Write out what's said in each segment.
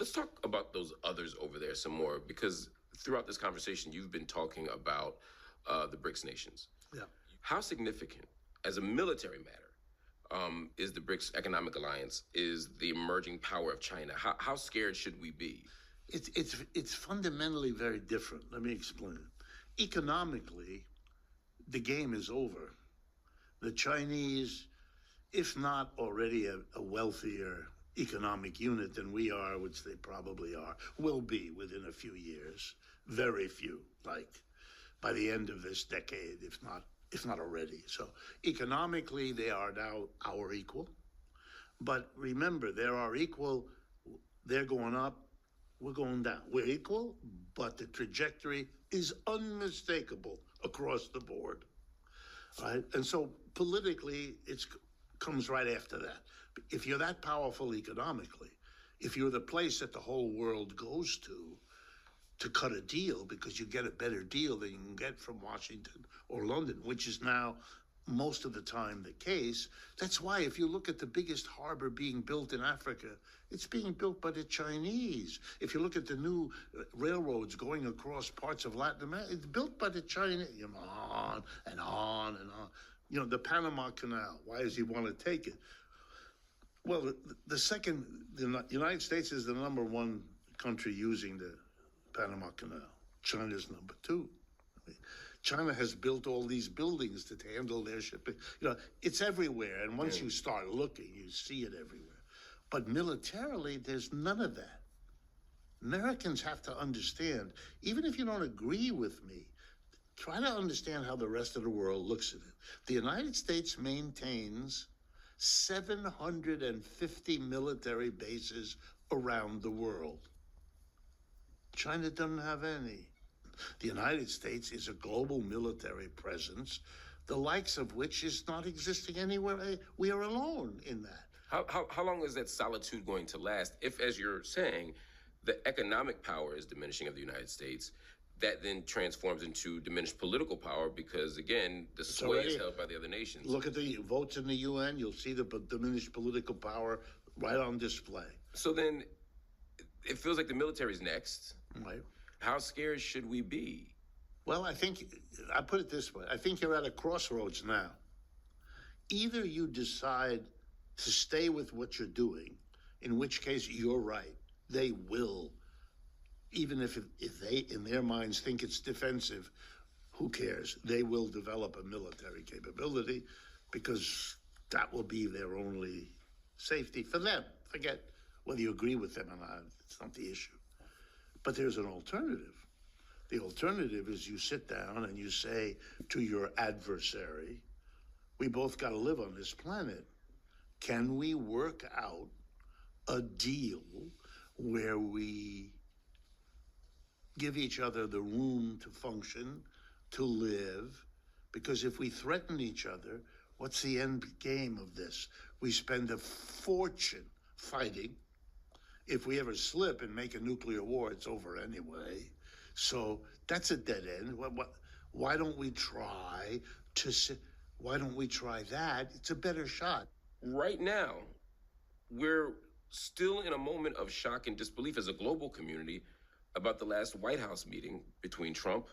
Let's talk about those others over there some more, because throughout this conversation, you've been talking about the BRICS nations. Yeah. How significant, as a military matter, is the BRICS economic alliance, is the emerging power of China? How scared should we be? It's fundamentally very different. Let me explain it. Economically, the game is over. The Chinese, if not already a wealthier economic unit than we are, which they probably are, will be within a few years. Very few, like by the end of this decade, if not already. So economically, they are now our equal. But remember, they're our equal. They're going up. We're going down. We're equal, but the trajectory is unmistakable across the board. Right? And so politically, it comes right after that. If you're that powerful economically, if you're the place that the whole world goes to cut a deal because you get a better deal than you can get from Washington or London, which is now most of the time the case. That's why if you look at the biggest harbor being built in Africa, it's being built by the Chinese. If you look at the new railroads going across parts of Latin America, it's built by the Chinese. You know, on and on and on. You know, the Panama Canal, why does he want to take it? Well, the United States is the number one country using the Panama Canal. China's number two. China has built all these buildings to handle their shipping. You know, it's everywhere. And once you start looking, you see it everywhere. But militarily, there's none of that. Americans have to understand, even if you don't agree with me, try to understand how the rest of the world looks at it. The United States maintains 750 military bases around the world. China doesn't have any. The United States is a global military presence, the likes of which is not existing anywhere. We are alone in that. How long is that solitude going to last if, as you're saying, the economic power is diminishing of the United States, that then transforms into diminished political power because, again, the sway is held by the other nations? Look at the votes in the UN. You'll see the diminished political power right on display. So then it feels like the military's next. Right. How scared should we be? Well, I put it this way. I think you're at a crossroads now. Either you decide to stay with what you're doing, in which case you're right. They will, even if they, in their minds, think it's defensive, who cares? They will develop a military capability because that will be their only safety for them. Forget whether you agree with them or not. It's not the issue. But there's an alternative. The alternative is you sit down and you say to your adversary, we both got to live on this planet. Can we work out a deal where we give each other the room to function, to live? Because if we threaten each other, what's the end game of this? We spend a fortune fighting. If we ever slip and make a nuclear war, it's over anyway. So that's a dead end. Why don't we try that? It's a better shot. Right now, we're still in a moment of shock and disbelief as a global community about the last White House meeting between Trump,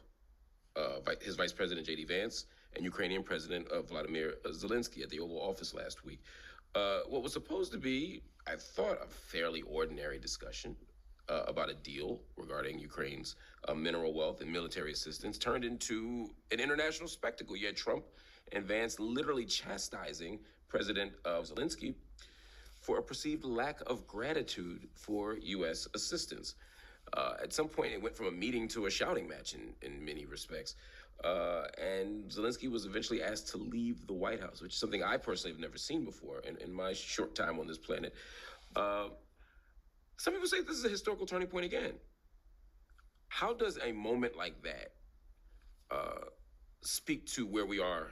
his Vice President J.D. Vance, and Ukrainian President Vladimir Zelensky at the Oval Office last week. What was supposed to be, I thought, a fairly ordinary discussion about a deal regarding Ukraine's mineral wealth and military assistance turned into an international spectacle. You had Trump and Vance literally chastising President Zelensky for a perceived lack of gratitude for U.S. assistance. At some point, it went from a meeting to a shouting match in many respects. And Zelensky was eventually asked to leave the White House, which is something I personally have never seen before in my short time on this planet. Some people say this is a historical turning point again. How does a moment like that speak to where we are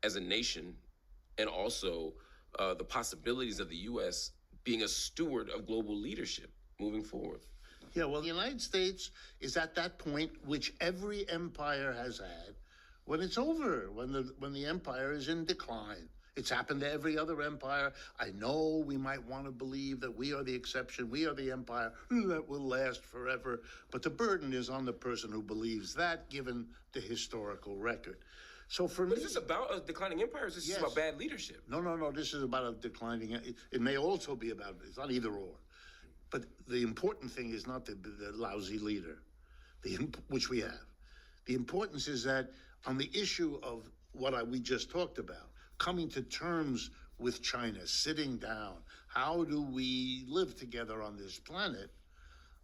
as a nation and also the possibilities of the U.S. being a steward of global leadership moving forward? Yeah, well, the United States is at that point which every empire has had when it's over, when the empire is in decline. It's happened to every other empire. I know we might want to believe that we are the exception, we are the empire that will last forever, but the burden is on the person who believes that, given the historical record. So for me, Is this about a declining empire, or is this Yes. about bad leadership? No. This is about a declining. It may also be about. It's not either or. But the important thing is not the lousy leader, which we have. The importance is that on the issue of what we just talked about, coming to terms with China, sitting down, how do we live together on this planet?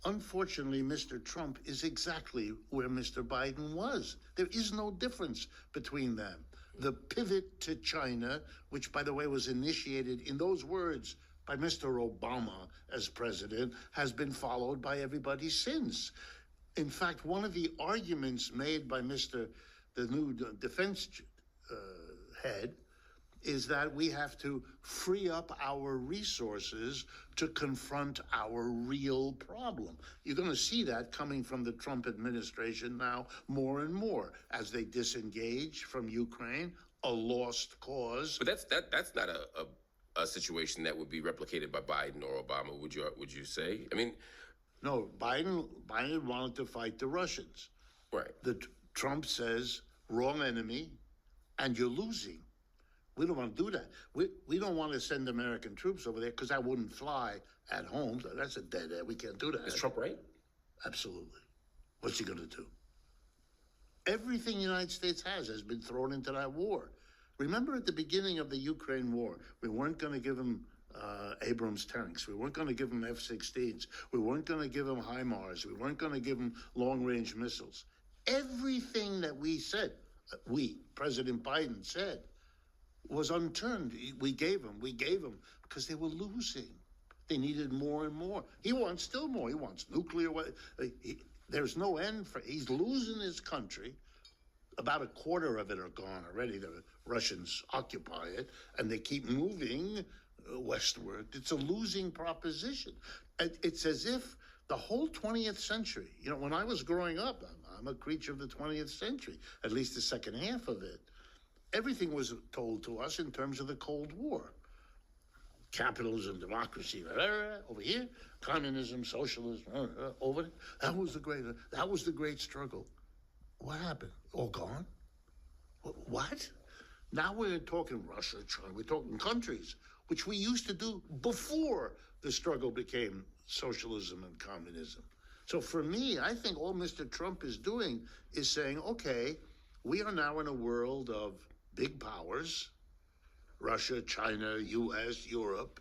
Unfortunately, Mr. Trump is exactly where Mr. Biden was. There is no difference between them. The pivot to China, which, by the way, was initiated in those words by Mr. Obama as president, has been followed by everybody since. In fact, one of the arguments made by the new defense head, is that we have to free up our resources to confront our real problem. You're going to see that coming from the Trump administration now more and more as they disengage from Ukraine, a lost cause. But that's not a situation that would be replicated by Biden or Obama, would you say? I mean, No, Biden wanted to fight the Russians. right. Trump says, wrong enemy, and you're losing. We don't want to do that. We don't want to send American troops over there because that wouldn't fly at home. So that's a dead end. We can't do that. Is Trump right? Absolutely. What's he going to do? Everything the United States has been thrown into that war. Remember at the beginning of the Ukraine war, we weren't going to give them Abrams tanks. We weren't going to give them F-16s. We weren't going to give them HIMARS. We weren't going to give them long-range missiles. Everything that we said, President Biden said, was unturned. We gave them because they were losing. They needed more and more. He wants still more. He wants nuclear. There's no end for. He's losing his country. About a quarter of it are gone already. The Russians occupy it, and they keep moving westward. It's a losing proposition. It's as if the whole 20th century, when I was growing up, I'm a creature of the 20th century, at least the second half of it, everything was told to us in terms of the Cold War. Capitalism, democracy, over here, communism, socialism, over there. That was the great struggle. What happened? All gone? What? Now we're talking Russia, China, we're talking countries, which we used to do before the struggle became socialism and communism. So for me, I think all Mr. Trump is doing is saying, okay, we are now in a world of big powers, Russia, China, US, Europe,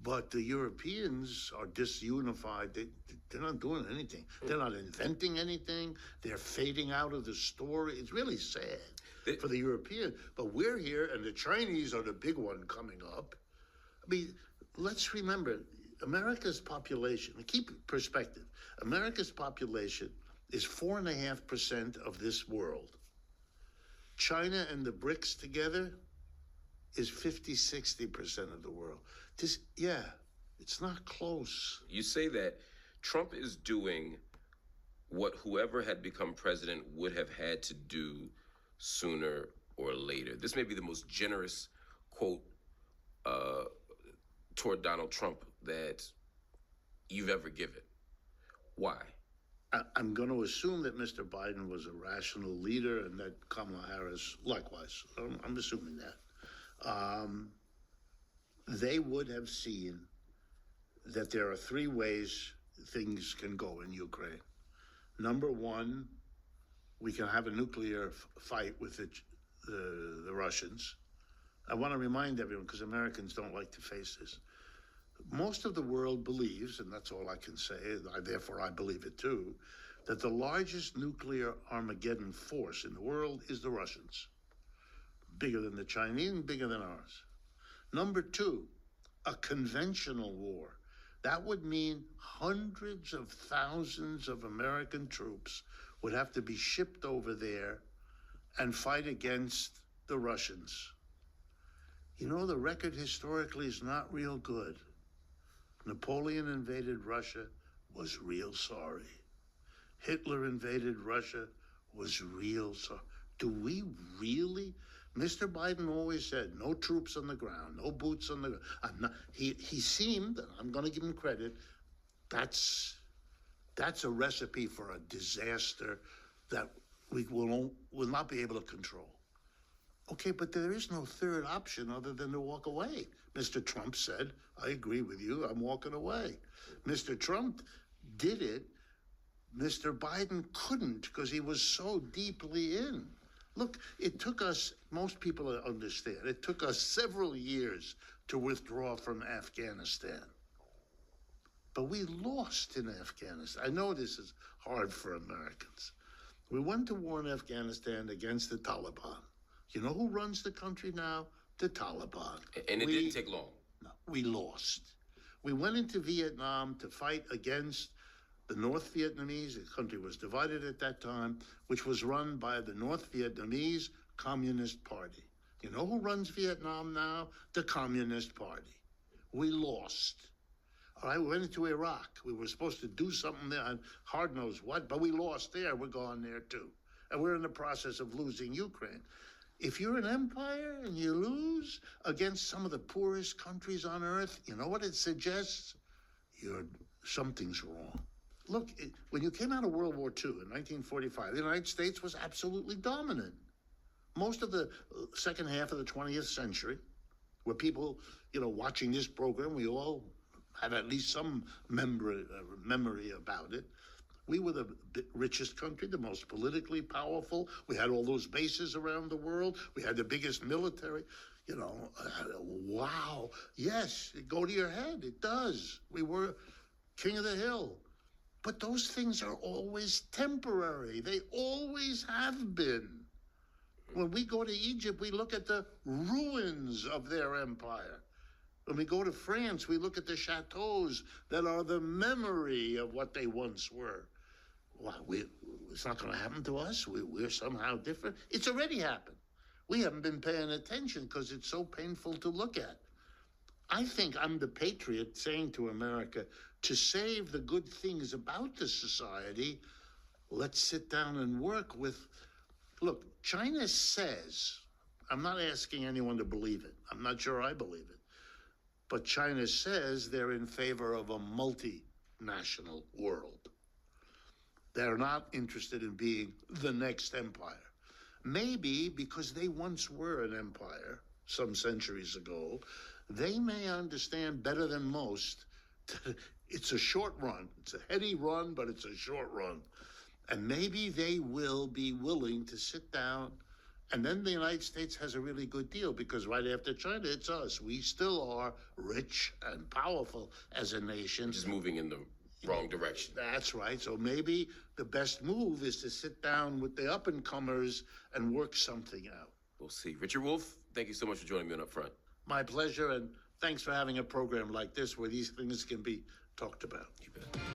but the Europeans are disunified. They're not doing anything. They're not inventing anything. They're fading out of the story. It's really sad for the European. But we're here, and the Chinese are the big one coming up. I mean, let's remember, America's population, keep perspective, America's population is 4.5% of this world. China and the BRICS together is 50-60% of the world. It's not close. You say that Trump is doing what whoever had become president would have had to do sooner or later. This may be the most generous quote toward Donald Trump that you've ever given. Why? I'm going to assume that Mr. Biden was a rational leader and that Kamala Harris likewise. I'm assuming that. They would have seen that there are three ways things can go in Ukraine. Number one, we can have a nuclear fight with the Russians. I want to remind everyone, because Americans don't like to face this. Most of the world believes, and that's all I can say, therefore I believe it too, that the largest nuclear Armageddon force in the world is the Russians. Bigger than the Chinese and bigger than ours. Number two, a conventional war. That would mean hundreds of thousands of American troops would have to be shipped over there and fight against the Russians. The record historically is not real good. Napoleon invaded Russia, was real sorry. Hitler invaded Russia, was real sorry. Do we really Mr. Biden always said, no troops on the ground, no boots on the ground. He seemed, and I'm going to give him credit, that's a recipe for a disaster that we will not be able to control. Okay, but there is no third option other than to walk away. Mr. Trump said, I agree with you, I'm walking away. Mr. Trump did it. Mr. Biden couldn't because he was so deeply in. Look, it took us, most people understand, it took us several years to withdraw from Afghanistan. But we lost in Afghanistan. I know this is hard for Americans. We went to war in Afghanistan against the Taliban. You know who runs the country now? The Taliban. And it didn't take long. No, we lost. We went into Vietnam to fight against the North Vietnamese. The country was divided at that time, which was run by the North Vietnamese Communist Party. You know who runs Vietnam now? The Communist Party. We lost. All right, we went into Iraq. We were supposed to do something there, and hard knows what, but we lost there. We're gone there too. And we're in the process of losing Ukraine. If you're an empire and you lose against some of the poorest countries on earth, you know what it suggests? Something's wrong. Look, when you came out of World War II in 1945, the United States was absolutely dominant. Most of the second half of the 20th century, where people, watching this program, we all have at least some memory about it. We were the richest country, the most politically powerful. We had all those bases around the world. We had the biggest military. Wow. Yes, it go to your head. It does. We were king of the hill. But those things are always temporary. They always have been. When we go to Egypt, we look at the ruins of their empire. When we go to France, we look at the chateaus that are the memory of what they once were. Well, it's not going to happen to us. We're somehow different. It's already happened. We haven't been paying attention because it's so painful to look at. I think I'm the patriot saying to America, to save the good things about the society, let's sit down and work with. Look, China says, I'm not asking anyone to believe it. I'm not sure I believe it. But China says they're in favor of a multinational world. They're not interested in being the next empire. Maybe because they once were an empire some centuries ago, they may understand better than most that it's a short run. It's a heady run, but it's a short run. And maybe they will be willing to sit down. And then the United States has a really good deal because right after China, it's us. We still are rich and powerful as a nation. Just moving in the wrong direction. That's right. So maybe the best move is to sit down with the up-and-comers and work something out. We'll see. Richard Wolff, thank you so much for joining me on Upfront. My pleasure, and thanks for having a program like this where these things can be talked about. You bet.